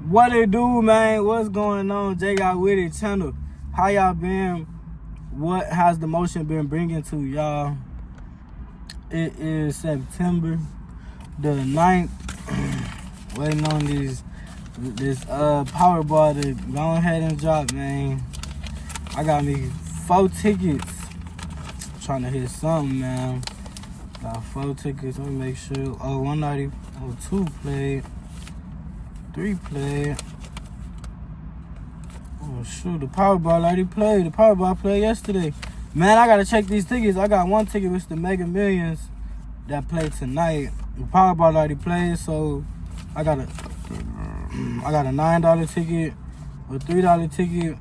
What it do, man? What's going on? Jay Got With It channel. How y'all been? What has the motion been bringing to y'all? It is September the 9th. Waiting on this Powerball to go ahead and drop, man. I got me 4 tickets. Trying to hit something, man. Got 4 tickets. Let me make sure. Oh, 190. Oh, 2 played. 3 played. Oh shoot, the Powerball already played. The Powerball played yesterday. Man, I gotta check these tickets. I got 1 ticket with the Mega Millions that played tonight. The Powerball already played, so I got a $9 ticket, a $3 ticket,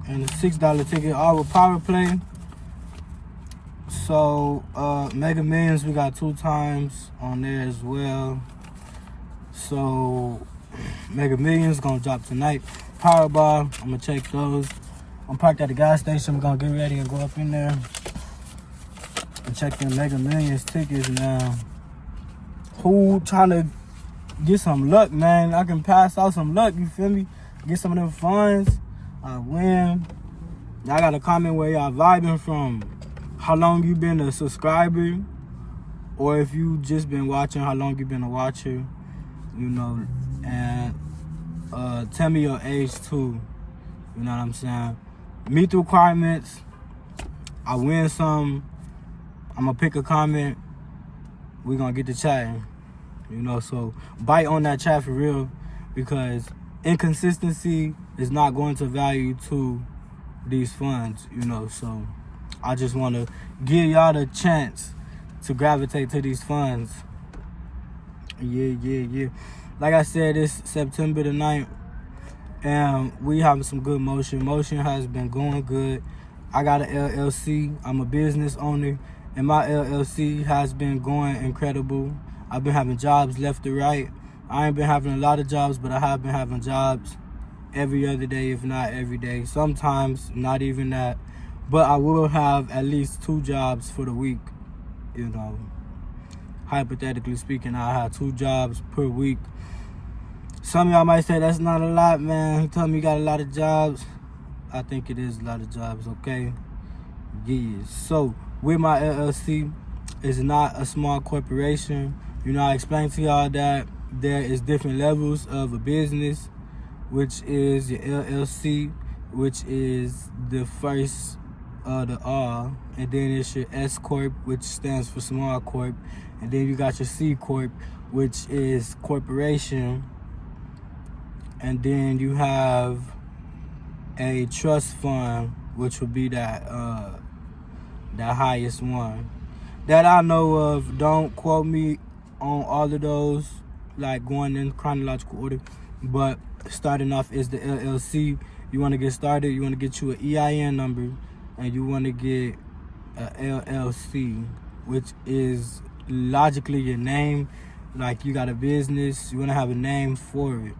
and a $6 ticket, all with Power Play. So Mega Millions, we got 2 times on there as well. So Mega Millions gonna drop tonight. Powerball, I'm gonna check those. I'm parked at the gas station. I'm gonna get ready and go up in there and check the Mega Millions tickets now. Who trying to get some luck, man? I can pass out some luck, you feel me? Get some of them funds. I win. Y'all got a comment where y'all vibing from. How long you been a subscriber? Or if you just been watching, how long you been a watcher? You know, and tell me your age too. You know what I'm saying? Meet the requirements. I win some. I'm gonna pick a comment. We're gonna get to chatting. You know, so bite on that chat for real, because inconsistency is not going to value to these funds, you know. So I just wanna give y'all the chance to gravitate to these funds. Yeah. Like I said, it's September the 9th, and we having some good motion. Motion has been going good. I got an LLC. I'm a business owner, and my LLC has been going incredible. I've been having jobs left to right. I ain't been having a lot of jobs, but I have been having jobs every other day, if not every day. Sometimes not even that. But I will have at least 2 jobs for the week, you know. Hypothetically speaking, I have 2 jobs per week. Some of y'all might say that's not a lot, man. He told me you got a lot of jobs. I think it is a lot of jobs, okay? Yeah. So with my LLC, it's not a small corporation. You know, I explained to y'all that there is different levels of a business, which is your LLC, which is the first the R, and then it's your S Corp, which stands for small corp, and then you got your C Corp, which is corporation, and then you have a trust fund, which would be that highest one that I know of. Don't quote me on all of those, like going in chronological order, but starting off is the LLC. You want to get started, you want to get you an EIN number, and you want to get a LLC, which is logically your name. Like you got a business, you want to have a name for it.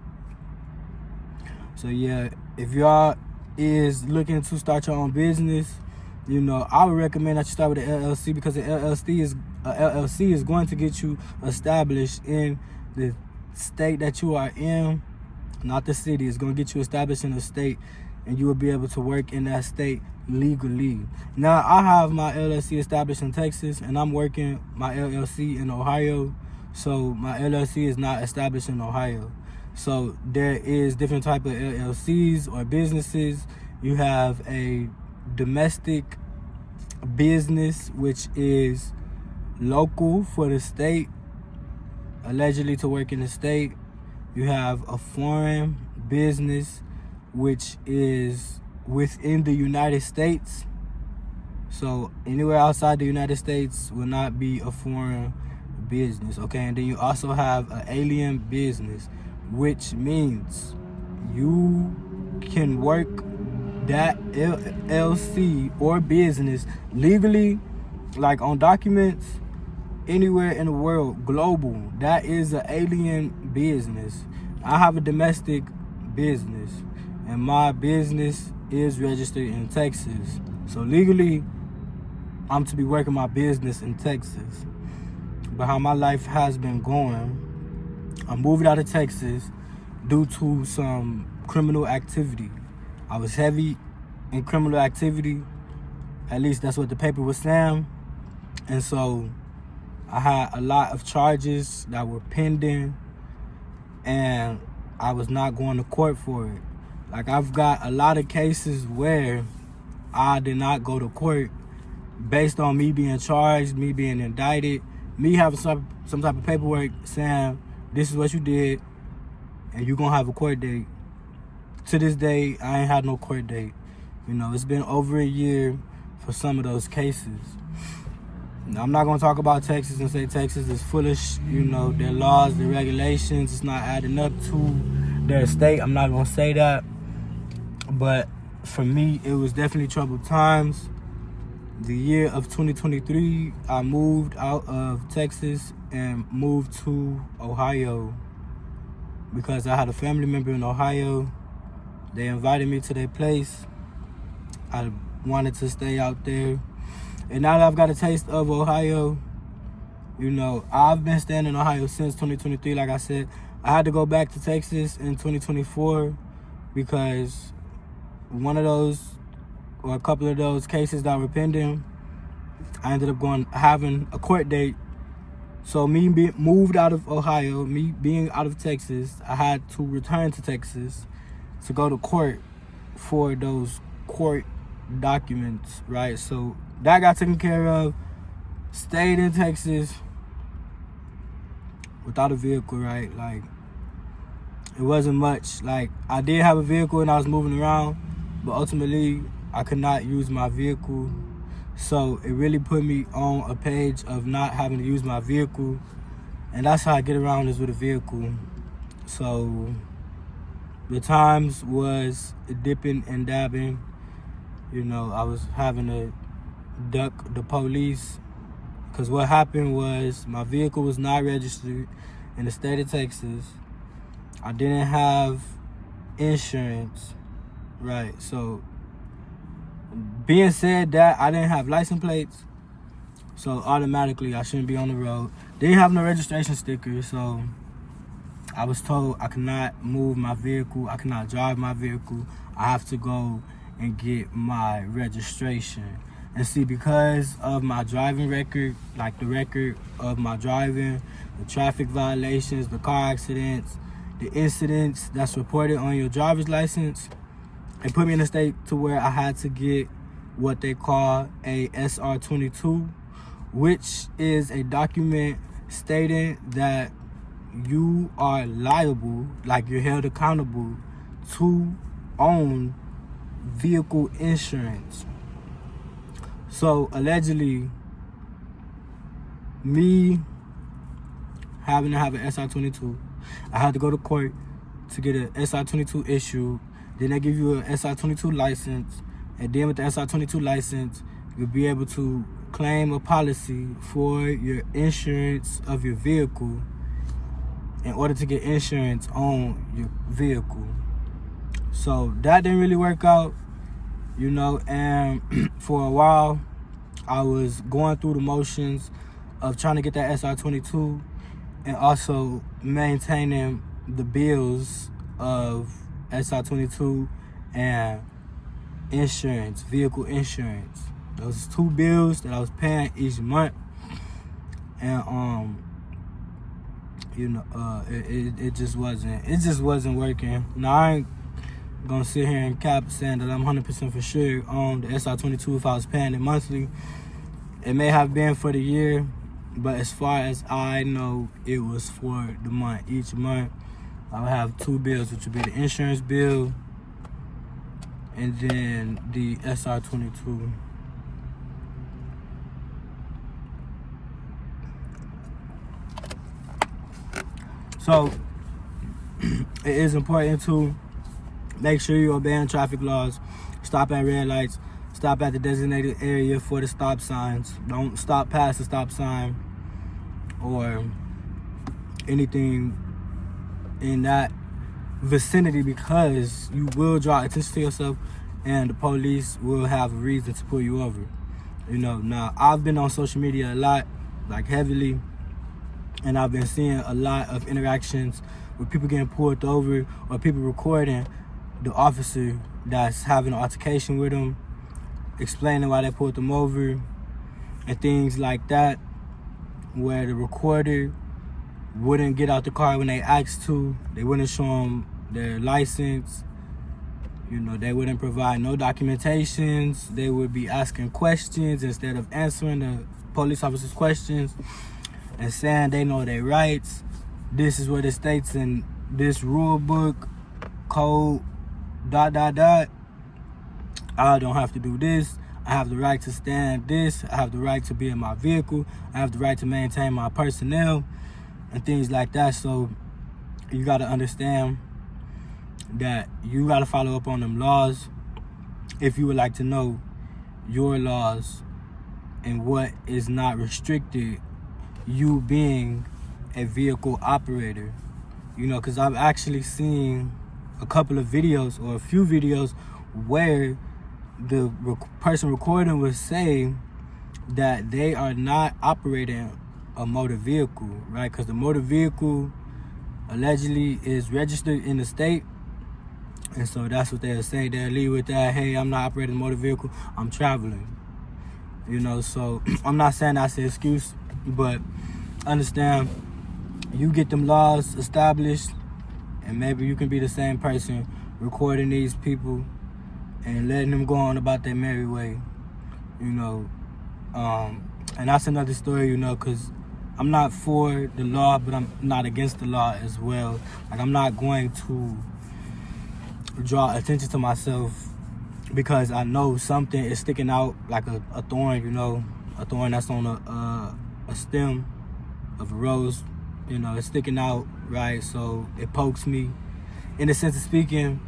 So yeah, if y'all is looking to start your own business, you know, I would recommend that you start with an LLC, because the LLC is going to get you established in the state that you are in, not the city. It's going to get you established in the state, and you will be able to work in that state legally. Now, I have my LLC established in Texas, and I'm working my LLC in Ohio. So my LLC is not established in Ohio. So there is different type of LLCs or businesses. You have a domestic business, which is local for the state, allegedly to work in the state. You have a foreign business, which is within the United States. So anywhere outside the United States will not be a foreign business, okay? And then you also have an alien business, which means you can work that LLC or business legally, like on documents, anywhere in the world, global. That is an alien business. I have a domestic business, and my business is registered in Texas. So legally, I'm to be working my business in Texas. But how my life has been going, I moved out of Texas, due to some criminal activity. I was heavy in criminal activity. At least that's what the paper was saying. And so I had a lot of charges that were pending, and I was not going to court for it. Like, I've got a lot of cases where I did not go to court based on me being charged, me being indicted, me having some type of paperwork saying this is what you did and you're going to have a court date. To this day, I ain't had no court date. You know, it's been over a year for some of those cases. Now, I'm not going to talk about Texas and say Texas is foolish. You know, their laws, their regulations, it's not adding up to their state. I'm not going to say that. But for me, it was definitely troubled times. The year of 2023, I moved out of Texas and moved to Ohio because I had a family member in Ohio. They invited me to their place. I wanted to stay out there. And now that I've got a taste of Ohio, you know, I've been staying in Ohio since 2023. Like I said, I had to go back to Texas in 2024 because one of those, or a couple of those cases that were pending, I ended up having a court date. So me being moved out of Ohio, me being out of Texas, I had to return to Texas to go to court for those court documents, right? So that got taken care of. Stayed in Texas without a vehicle, right? Like, it wasn't much. Like, I did have a vehicle and I was moving around, but ultimately I could not use my vehicle. So it really put me on a page of not having to use my vehicle. And that's how I get around, is with a vehicle. So the times was dipping and dabbing. You know, I was having to duck the police because what happened was my vehicle was not registered in the state of Texas. I didn't have insurance, right? So being said that, I didn't have license plates, so automatically I shouldn't be on the road. Didn't have no registration sticker, so I was told I could not move my vehicle, I cannot drive my vehicle. I have to go and get my registration. And see, because of my driving record, like the record of my driving, the traffic violations, the car accidents, the incidents that's reported on your driver's license, it put me in a state to where I had to get what they call a SR-22, which is a document stating that you are liable, like you're held accountable, to own vehicle insurance. So allegedly, me having to have an SR-22, I had to go to court to get an SR-22 issued. Then they give you an SR-22 license, and then with the SR-22 license, you'll be able to claim a policy for your insurance of your vehicle in order to get insurance on your vehicle. So that didn't really work out, you know, and for a while, I was going through the motions of trying to get that SR-22 and also maintaining the bills of SR-22 and insurance, vehicle insurance. Those two bills that I was paying each month, and you know, it just wasn't working. Now, I ain't gonna sit here and cap saying that I'm 100% for sure on the SR-22 if I was paying it monthly. It may have been for the year, but as far as I know, it was for the month. Each month, I would have two bills, which would be the insurance bill and then the SR-22. So it is important to make sure you're obeying traffic laws. Stop at red lights. Stop at the designated area for the stop signs. Don't stop past the stop sign or anything in that vicinity, because you will draw attention to yourself and the police will have a reason to pull you over. You know, now I've been on social media a lot, like heavily, And I've been seeing a lot of interactions with people getting pulled over or people recording the officer that's having an altercation with them, explaining why they pulled them over and things like that, where the recorder wouldn't get out the car when they asked to. They wouldn't show them their license. You know, they wouldn't provide no documentations. They would be asking questions instead of answering the police officers' questions and saying they know their rights. This is what it states in this rule book, code, ... I don't have to do this. I have the right to stand this. I have the right to be in my vehicle. I have the right to maintain my personnel and things like that. So you got to understand that you got to follow up on them laws if you would like to know your laws and what is not restricted, you being a vehicle operator. You know, because I've actually seen a couple of videos or a few videos where the person recording was saying that they are not operating a motor vehicle, right? Because the motor vehicle allegedly is registered in the state. And so that's what they'll say. They'll leave with that, hey, I'm not operating a motor vehicle, I'm traveling. You know, so I'm not saying that's an excuse, but understand, you get them laws established, and maybe you can be the same person recording these people and letting them go on about their merry way, you know. And that's another story, you know, because I'm not for the law, but I'm not against the law as well. Like, I'm not going to draw attention to myself because I know something is sticking out like a thorn, you know, a thorn that's on a stem of a rose, you know, it's sticking out, right? So it pokes me in the sense of speaking,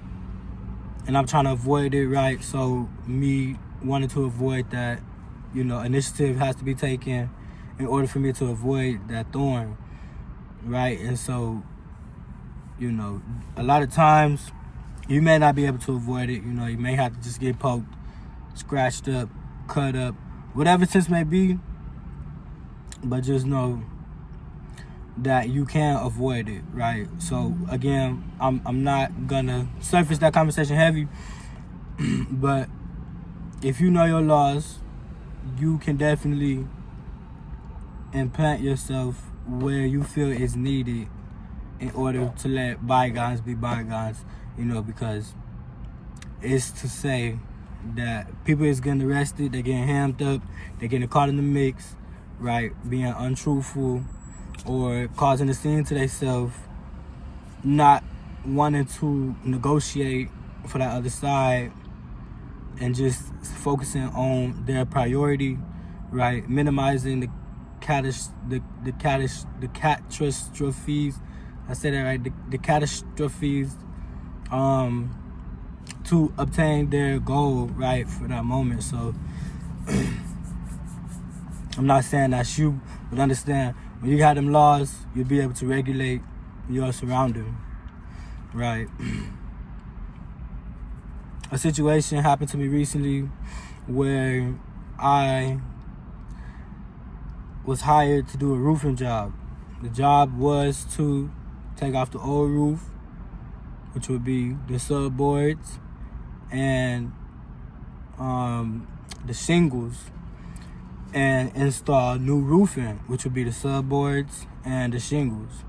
and I'm trying to avoid it, right? So me wanting to avoid that, you know, initiative has to be taken in order for me to avoid that thorn, right? And so, you know, a lot of times you may not be able to avoid it. You know, you may have to just get poked, scratched up, cut up, whatever the sense may be. But just know that you can avoid it, right? So again, I'm not gonna surface that conversation heavy, but if you know your laws, you can definitely implant yourself where you feel is needed in order to let bygones be bygones, you know, because it's to say that people is getting arrested, they're getting hammed up, they're getting caught in the mix, right? Being untruthful or causing a scene to themselves, not wanting to negotiate for that other side and just focusing on their priority, right? Minimizing the catastrophes. I said that right. The catastrophes to obtain their goal, right, for that moment. So I'm not saying that's you, but understand, when you got them laws, you'll be able to regulate your surrounding, right? A situation happened to me recently where I was hired to do a roofing job. The job was to take off the old roof, which would be the subboards and the shingles, and install new roofing, which would be the subboards and the shingles,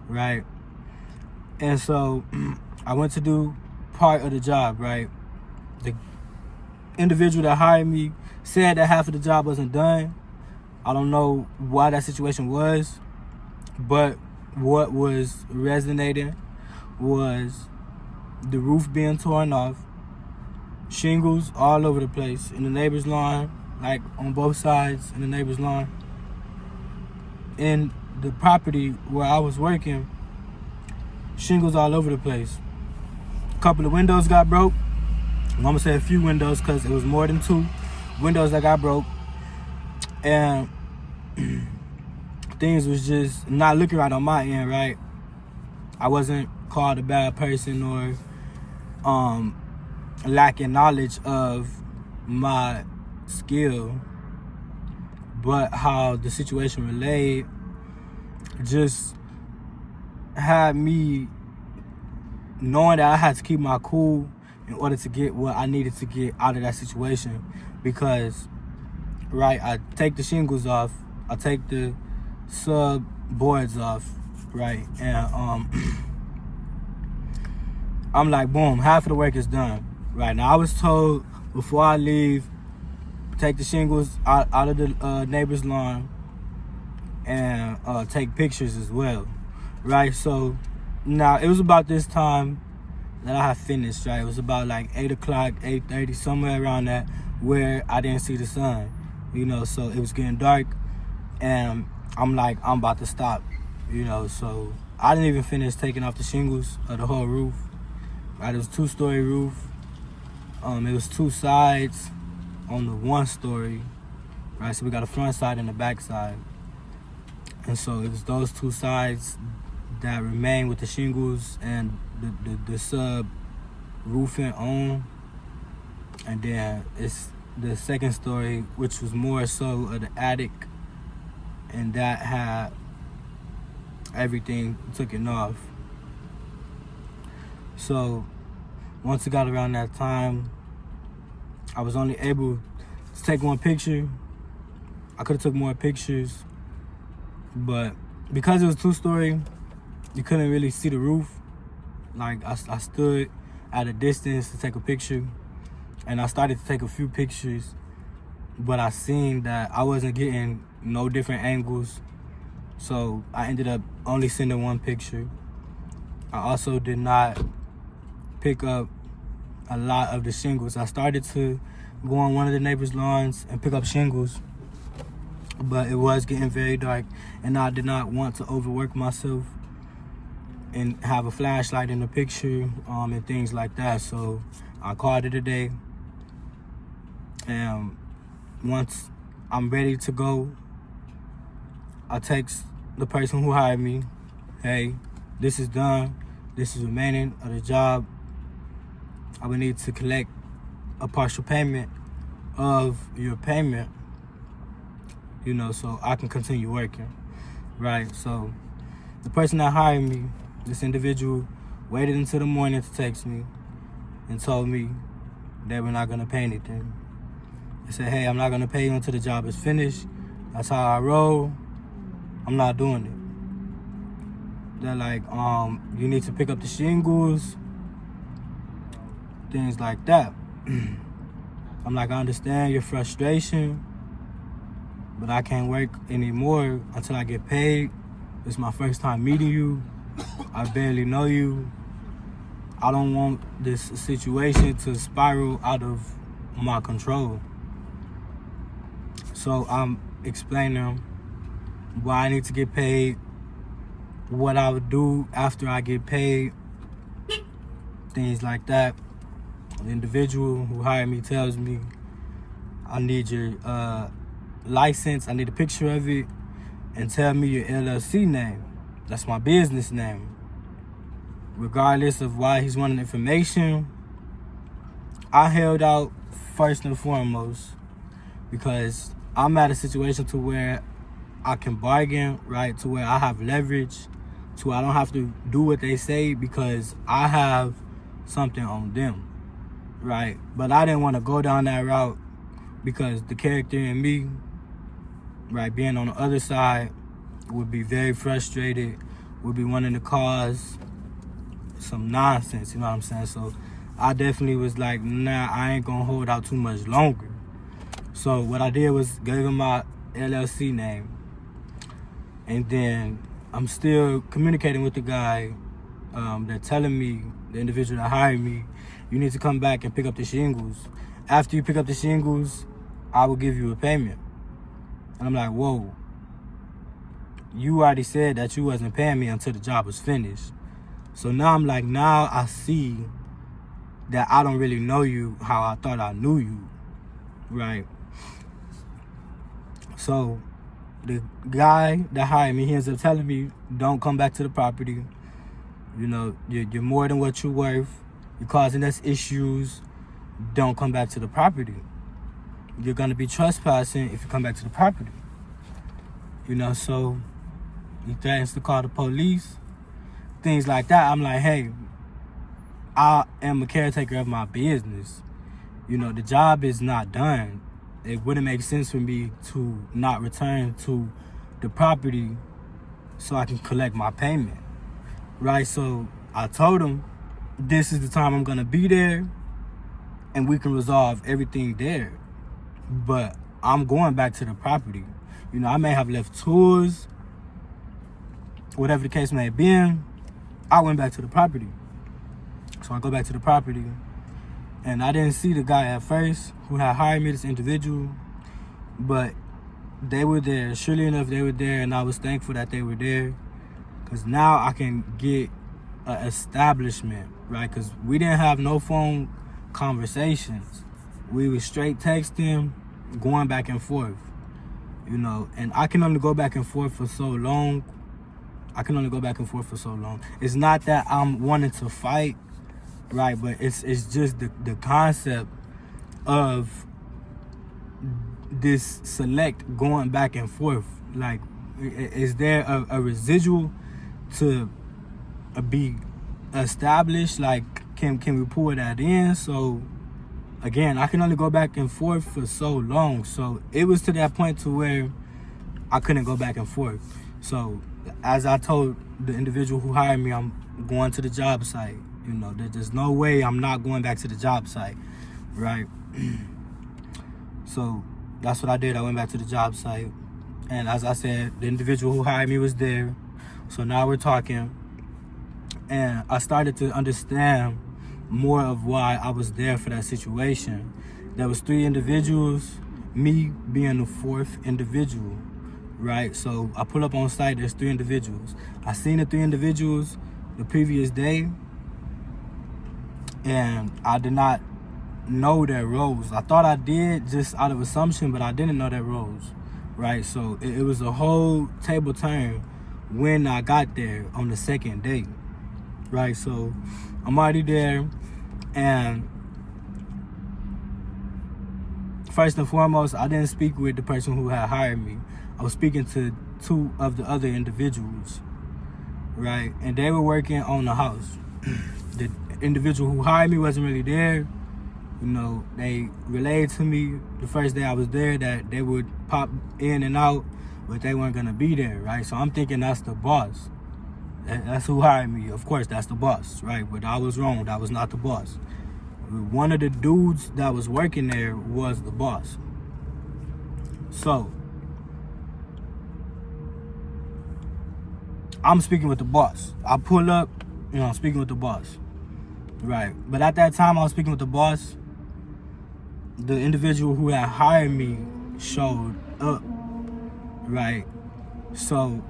right? And so I went to do part of the job, right? The individual that hired me said that half of the job wasn't done. I don't know why that situation was, but what was resonating was the roof being torn off, shingles all over the place in the neighbor's lawn, like on both sides in the neighbor's lawn. In the property where I was working, shingles all over the place. A couple of windows got broke. I'm gonna say a few windows because it was more than 2 windows that got broke. And things was just not looking right on my end, right? I wasn't called a bad person or lacking knowledge of my skill, but how the situation relayed just had me knowing that I had to keep my cool in order to get what I needed to get out of that situation. Because, right, I take the shingles off, I take the sub boards off, right, and I'm like, boom, half of the work is done. Right, now I was told before I leave, take the shingles out of the neighbor's lawn and take pictures as well. Right, so now it was about this time that I had finished, right? It was about like 8 o'clock, 8:30, somewhere around that, where I didn't see the sun, so it was getting dark, and I'm like, I'm about to stop, so I didn't even finish taking off the shingles of the whole roof, right? It was a 2-story roof. It was 2 sides on the 1 story, right? So we got a front side and a back side. And so it was those 2 sides that remained with the shingles and the sub roofing on. And then it's the 2nd story, which was more so of the attic, and that had everything taken off. So once it got around that time, I was only able to take 1 picture. I could have took more pictures, but because it was 2-story, you couldn't really see the roof. Like, I stood at a distance to take a picture, and I started to take a few pictures, but I seen that I wasn't getting no different angles, so I ended up only sending 1 picture. I also did not pick up a lot of the shingles. I started to go on one of the neighbors' lawns and pick up shingles, but it was getting very dark, and I did not want to overwork myself and have a flashlight in the picture, and things like that. So I called it a day. And once I'm ready to go, I text the person who hired me, hey, this is done. This is remaining of the job. I would need to collect a partial payment of your payment, so I can continue working, right? So the person that hired me, this individual, waited until the morning to text me and told me they were not going to pay anything. They said, hey, I'm not going to pay you until the job is finished. That's how I roll. I'm not doing it. They're like, you need to pick up the shingles, things like that. I'm like, I understand your frustration, but I can't work anymore until I get paid. It's my first time meeting you. I barely know you. I don't want this situation to spiral out of my control. So I'm explaining why I need to get paid, what I would do after I get paid, things like that. The individual who hired me tells me, I need your license, I need a picture of it, and tell me your LLC name. That's my business name. Regardless of why he's wanting information, I held out first and foremost because I'm at a situation to where I can bargain, right? To where I have leverage, to where I don't have to do what they say because I have something on them, right? But I didn't want to go down that route because the character in me, right, being on the other side, would be very frustrated, would be wanting to cause some nonsense, you know what I'm saying? So I definitely was like, nah, I ain't gonna hold out too much longer. So what I did was gave him my LLC name, and then I'm still communicating with the guy. They're telling me, the individual that hired me, you need to come back and pick up the shingles. After you pick up the shingles, I will give you a payment. And I'm like, whoa, you already said that you wasn't paying me until the job was finished. So now I'm like, now I see that I don't really know you how I thought I knew you, right? So the guy that hired me, he ends up telling me, don't come back to the property. You're more than what you're worth. You're causing us issues. Don't come back to the property. You're going to be trespassing if you come back to the property. So He threatens to call the police, things like that. I'm like, hey, I am a caretaker of my business. You know, the job is not done. It wouldn't make sense for me to not return to the property so I can collect my payment, right? So I told him, this is the time I'm gonna be there and we can resolve everything there. But I'm going back to the property. You know, I may have left tools, whatever the case may have been. I went back to the property. So I go back to the property, and I didn't see the guy at first who had hired me, this individual, but they were there. Surely enough, they were there, and I was thankful that they were there, because now I can get an establishment, right? Because we didn't have no phone conversations. We were straight texting, going back and forth, you know, and I can only go back and forth for so long. It's not that I'm wanting to fight, right? But it's just the concept of this select going back and forth. Like, is there a residual to be established? Like, can we pull that in? So again, I can only go back and forth for so long. So it was to that point to where I couldn't go back and forth. So as I told the individual who hired me, I'm going to the job site. You know, there's no way I'm not going back to the job site, right? So that's what I did. I went back to the job site. And as I said, the individual who hired me was there. So now we're talking. And I started to understand more of why I was there for that situation. There was 3 individuals, me being the 4th individual, right? So I pull up on site, there's 3 individuals. I seen the 3 individuals the previous day, and I did not know their roles. I thought I did just out of assumption, but I didn't know their roles, right? So it was a whole table turn when I got there on the second day, right? So I'm already there, and first and foremost, I didn't speak with the person who had hired me. I was speaking to 2 of the other individuals, right? And they were working on the house. The individual who hired me wasn't really there. You know, they relayed to me the first day I was there that they would pop in and out, but they weren't gonna be there, right? So I'm thinking that's the boss. That's who hired me. Of course, that's the boss, right? But I was wrong. That was not the boss. One of the dudes that was working there was the boss. So I'm speaking with the boss. I pull up, you know, I'm speaking with the boss, right? But at that time I was speaking with the boss, the individual who had hired me showed up, right? So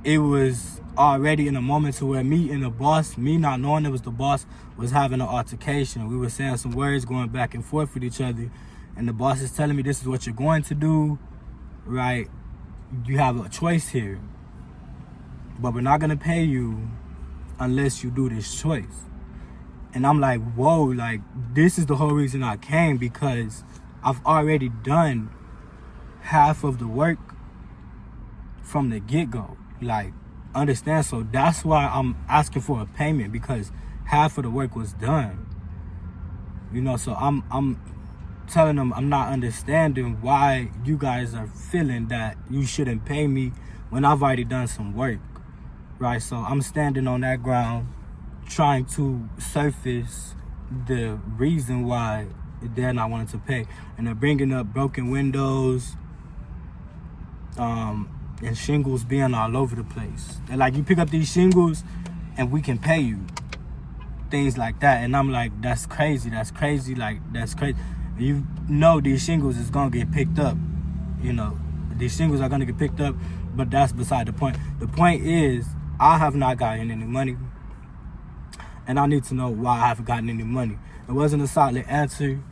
it was already in a moment to where me and the boss, me not knowing it was the boss, was having an altercation. We were saying some words, going back and forth with each other, and the boss is telling me, this is what you're going to do, right? You have a choice here, but we're not gonna pay you unless you do this choice. And I'm like, whoa, like, this is the whole reason I came, because I've already done half of the work from the get-go. Like, understand? So that's why I'm asking for a payment, because half of the work was done. You know, so I'm telling them I'm not understanding why you guys are feeling that you shouldn't pay me when I've already done some work, right? So I'm standing on that ground trying to surface the reason why they're not wanting to pay. And they're bringing up broken windows, and shingles being all over the place. They're like, you pick up these shingles and we can pay you. Things like that. And I'm like, that's crazy. Like, that's crazy. You know these shingles is gonna get picked up. You know, these shingles are gonna get picked up, but that's beside the point. The point is, I have not gotten any money, and I need to know why I haven't gotten any money. It wasn't a solid answer.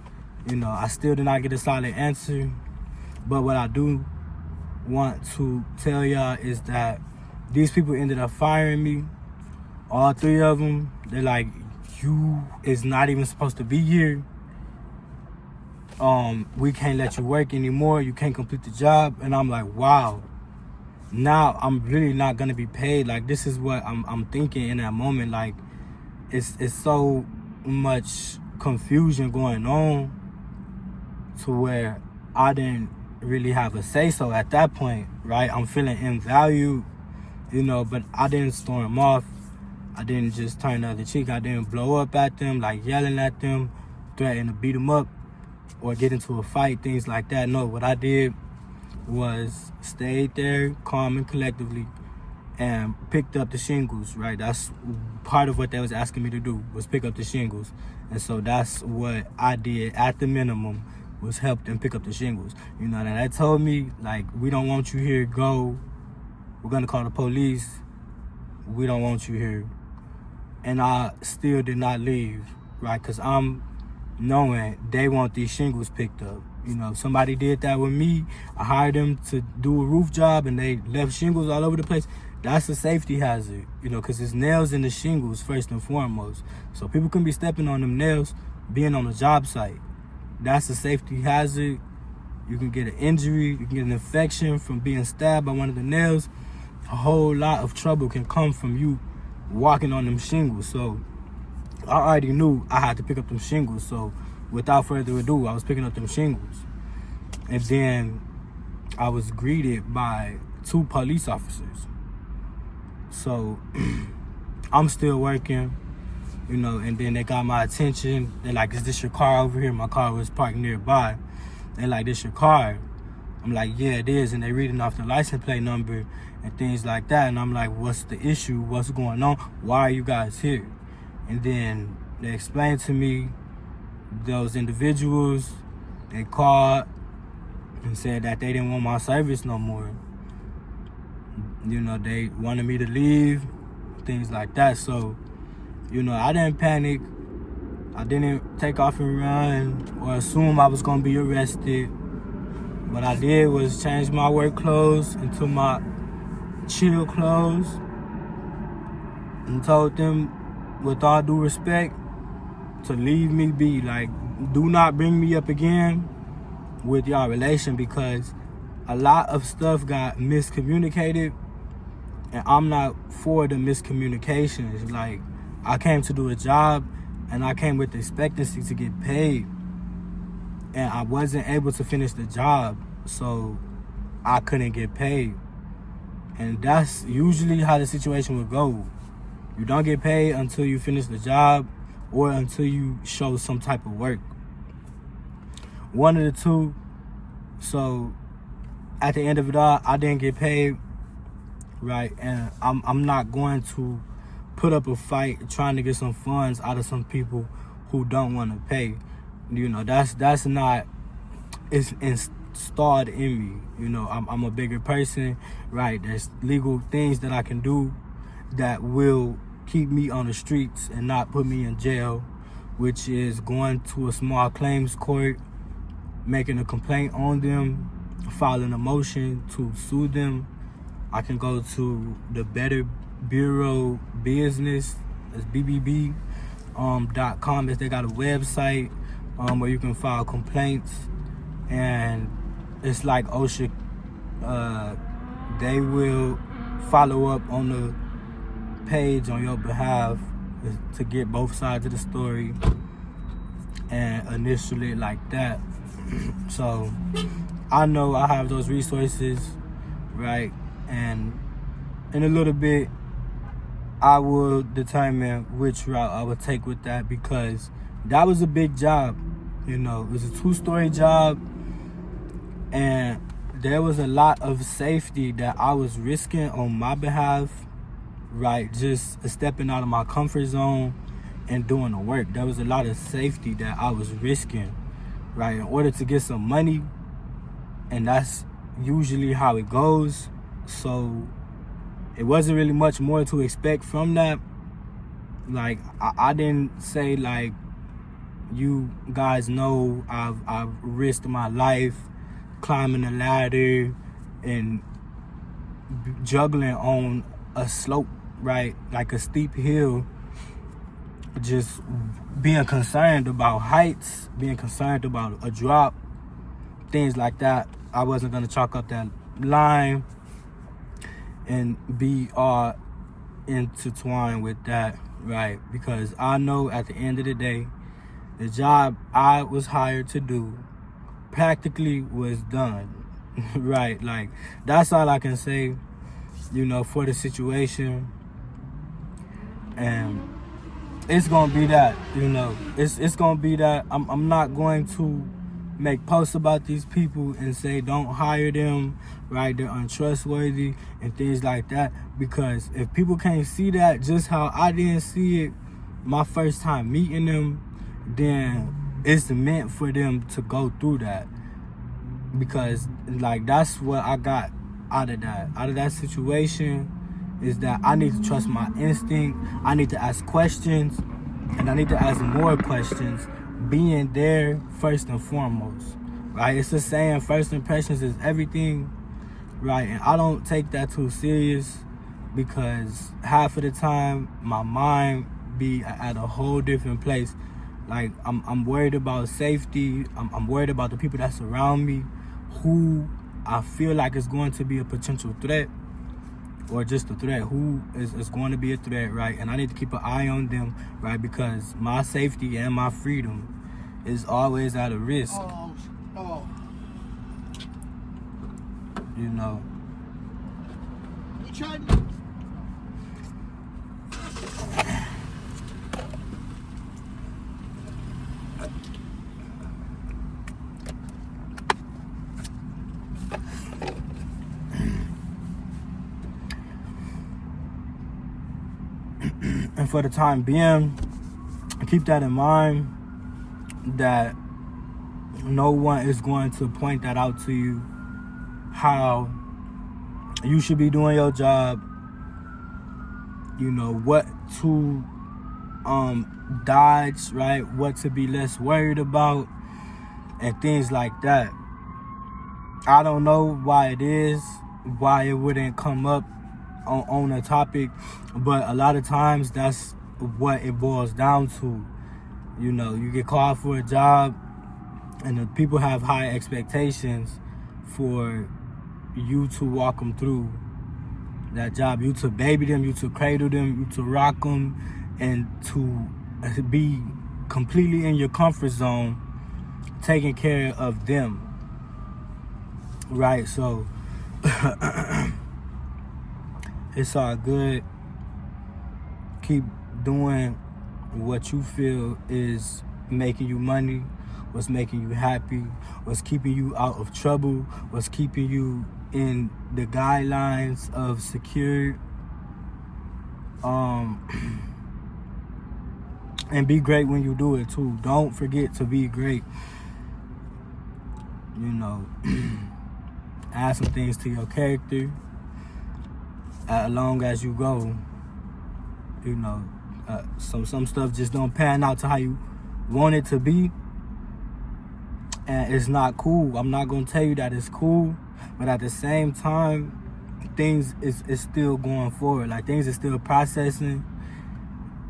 You know, I still did not get a solid answer. But what I do want to tell y'all is that these people ended up firing me. All 3 of them. They're like, you is not even supposed to be here. We can't let you work anymore. You can't complete the job. And I'm like, wow. now I'm really not gonna be paid. Like, this is what I'm thinking in that moment. Like, it's so much confusion going on to where I didn't really have a say so at that point, right? I'm feeling invalued, but I didn't storm off. I didn't just turn the other cheek. I didn't blow up at them, like yelling at them, threatening to beat them up or get into a fight, things like that. No, what I did was stayed there calm and collectively and picked up the shingles, right? That's part of what they was asking me to do, was pick up the shingles. And so that's what I did at the minimum, was help them pick up the shingles. And they told me, like, we don't want you here, go. We're gonna call the police. We don't want you here. And I still did not leave, right? Because I'm knowing they want these shingles picked up. If somebody did that with me, I hired them to do a roof job and they left shingles all over the place. That's a safety hazard, because it's nails in the shingles first and foremost. So people can be stepping on them nails being on a job site. That's a safety hazard. You can get an injury, you can get an infection from being stabbed by one of the nails. A whole lot of trouble can come from you walking on them shingles. So I already knew I had to pick up them shingles. So without further ado, I was picking up them shingles. And then I was greeted by 2 police officers. So I'm still working, and then they got my attention. They're like, is this your car over here? My car was parked nearby. They're like, this your car? I'm like, yeah, it is. And they reading off the license plate number and things like that. And I'm like, what's the issue? What's going on? Why are you guys here? And then they explained to me, those individuals, they called and said that they didn't want my service no more. They wanted me to leave, things like that. So, I didn't panic. I didn't take off and run or assume I was gonna be arrested. What I did was change my work clothes into my chill clothes and told them, with all due respect, to leave me be. Like, do not bring me up again with y'all relation, because a lot of stuff got miscommunicated and I'm not for the miscommunications. Like, I came to do a job and I came with the expectancy to get paid, and I wasn't able to finish the job, so I couldn't get paid. And that's usually how the situation would go. You don't get paid until you finish the job or until you show some type of work. One of the two. So at the end of it all, I didn't get paid, right? And I'm not going to put up a fight trying to get some funds out of some people who don't want to pay. That's not, it's installed in me. I'm a bigger person, right? There's legal things that I can do that will keep me on the streets and not put me in jail, which is going to a small claims court, making a complaint on them, filing a motion to sue them. I can go to the Better Bureau Business, that's BBB.com. They got a website where you can file complaints, and it's like OSHA. They will follow up on the page on your behalf to get both sides of the story and initial it like that. So I know I have those resources, right? And in a little bit, I will determine which route I would take with that, because that was a big job. It was a 2-story job, and there was a lot of safety that I was risking on my behalf, right? Just stepping out of my comfort zone and doing the work. There was a lot of safety that I was risking, right, in order to get some money, and that's usually how it goes. So it wasn't really much more to expect from that. Like, I didn't say, like, you guys know I've risked my life climbing a ladder and juggling on a slope, right, like a steep hill, just being concerned about heights, being concerned about a drop, things like that. I wasn't going to chalk up that line. and be all intertwined with that, right? Because I know at the end of the day, the job I was hired to do practically was done, right? Like, that's all I can say, for the situation. And it's gonna be that, it's gonna be that. I'm not going to make posts about these people and say don't hire them, right? They're untrustworthy and things like that. Because if people can't see that, just how I didn't see it my first time meeting them, then it's meant for them to go through that. Because like, that's what I got out of that situation, is that I need to trust my instinct. I need to ask questions, and I need to ask more questions, being there first and foremost, right? It's the saying, first impressions is everything, right? And I don't take that too serious, because half of the time my mind be at a whole different place. Like, I'm worried about safety. I'm worried about the people that surround me, who I feel like is going to be a potential threat, or just a threat, who is going to be a threat, right? And I need to keep an eye on them, right? Because my safety and my freedom is always at a risk. You tried. And for the time being, keep that in mind, that no one is going to point that out to you, how you should be doing your job, what to dodge, right? What to be less worried about, and things like that. I don't know why it wouldn't come up on a topic, but a lot of times that's what it boils down to. You get called for a job, and the people have high expectations for you to walk them through that job, you to baby them, you to cradle them, you to rock them, and to be completely in your comfort zone, taking care of them, right? So it's all good. Keep doing what you feel is making you money, what's making you happy, what's keeping you out of trouble, what's keeping you in the guidelines of secure. And be great when you do it too. Don't forget to be great. Add some things to your character as long as you go. Some stuff just don't pan out to how you want it to be, and it's not cool. I'm not gonna tell you that it's cool, but at the same time, things is still going forward. Like, things are still processing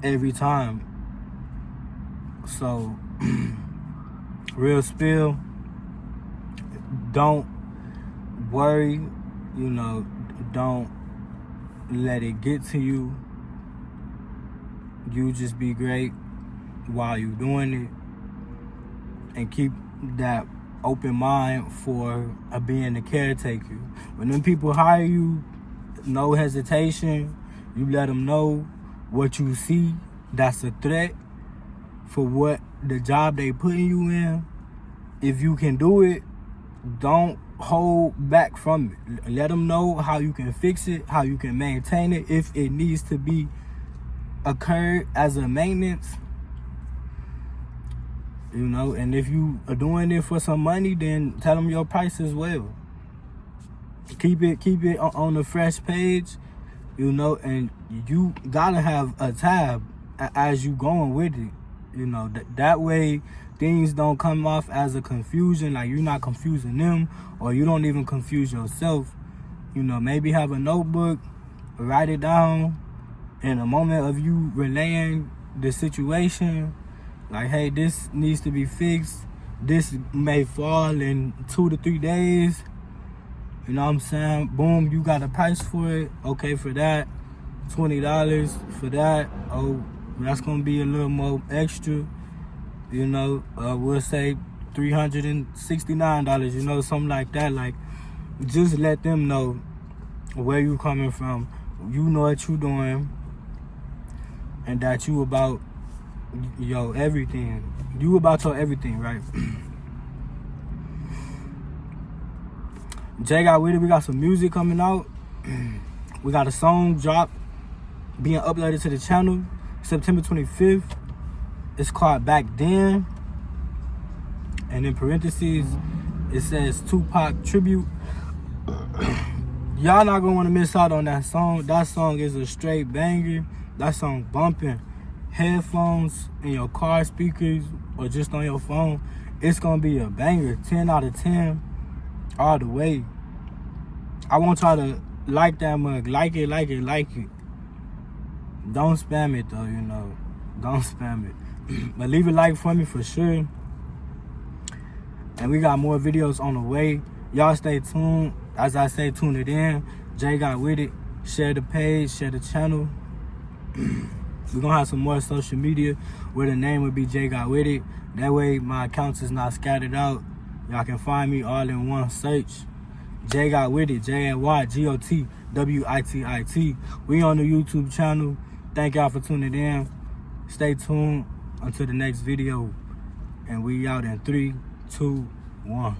every time. So real spill, don't worry, don't let it get to you. You just be great while you're doing it, and keep that open mind for being the caretaker. When them people hire you, no hesitation, you let them know what you see that's a threat for what the job they putting you in. If you can do it, don't hold back from it. Let them know how you can fix it, how you can maintain it, if it needs to be occurred as a maintenance. And if you are doing it for some money, then tell them your price as well. Keep it on the fresh page, and you gotta have a tab as you going with it. That way things don't come off as a confusion, like you're not confusing them, or you don't even confuse yourself. Maybe have a notebook, write it down in a moment of you relaying the situation, like, hey, this needs to be fixed, this may fall in 2 to 3 days, You know what I'm saying? Boom, you got a price for it. Okay, for that, $20 for that. Oh, that's gonna be a little more extra. You know, we'll say $369. You know, something like that. Like, just let them know where you coming from. You know what you doing, and that you about everything. You about your everything, right? Jay Got With It, we got some music coming out. We got a song drop being uploaded to the channel September 25th. It's called Back Then. And in parentheses, it says Tupac Tribute. Y'all not gonna wanna miss out on that song. That song is a straight banger. That song bumping. Headphones, in your car speakers, or just on your phone. It's gonna be a banger. 10 out of 10. All the way. I want y'all to like that mug. Like it. Don't spam it though, you know. Don't spam it. But leave a like for me for sure. And we got more videos on the way. Y'all stay tuned. As I say, tune it in. Jay Got With It. Share the page, share the channel. We're gonna have some more social media where the name would be Jay Got With It. That way my accounts is not scattered out. Y'all can find me all in one search. Jay Got With It, JayGotWittit. We on the YouTube channel. Thank y'all for tuning in. Stay tuned until the next video. And we out in 3, 2, 1.